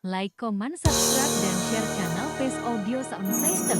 Like, comment, subscribe, dan share channel Pace Audio Sound System.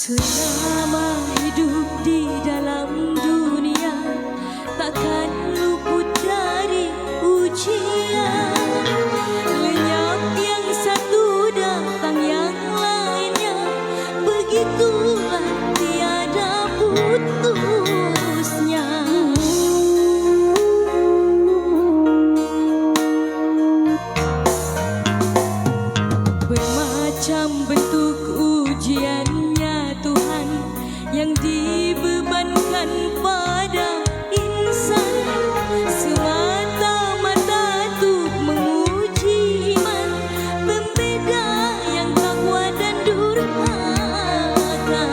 Selama hidup di dalam dunia, takkan luput dari ujian. Lenyap yang satu, datang yang lainnya, begitulah tiada putusnya. Bermacam bentuk ujian yang dibebankan pada insan, semata-mata untuk menguji iman, pembeda yang takwa dan durhaka.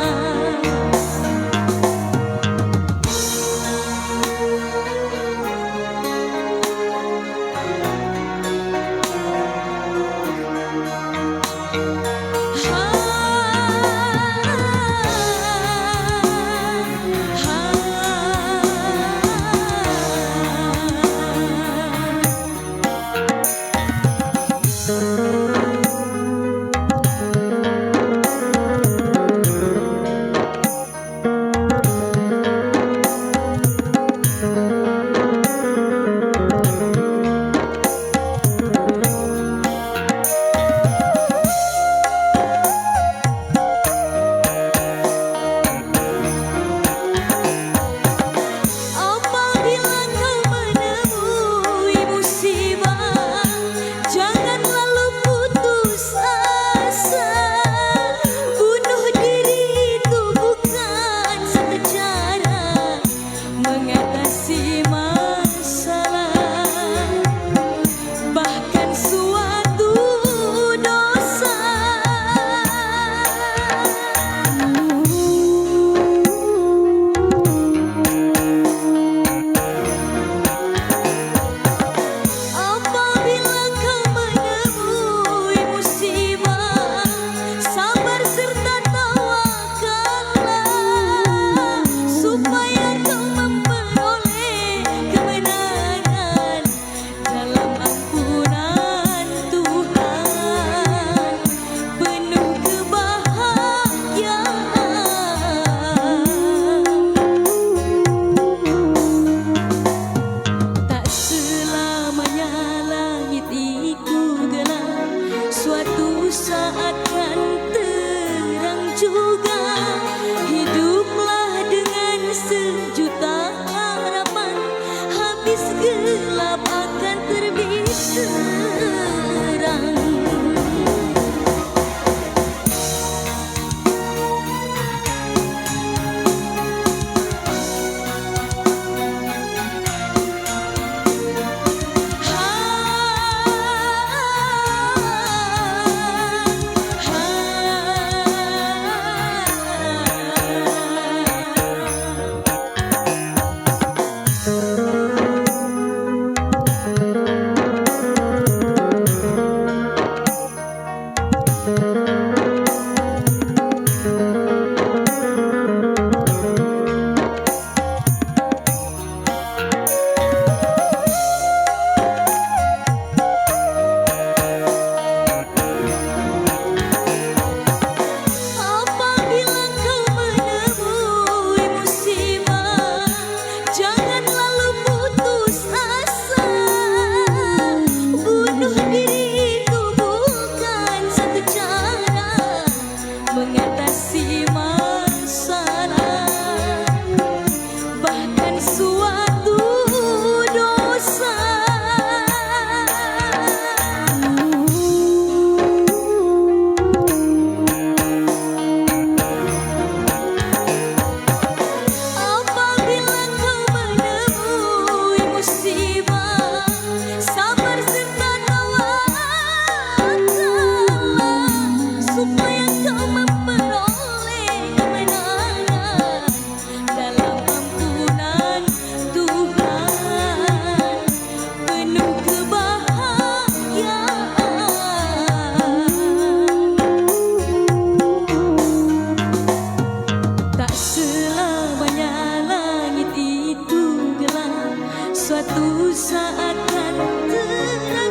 Saat kan terang juga, hiduplah dengan sejuta harapan, habis gelap akan terbit terang. Suatu saat kan terang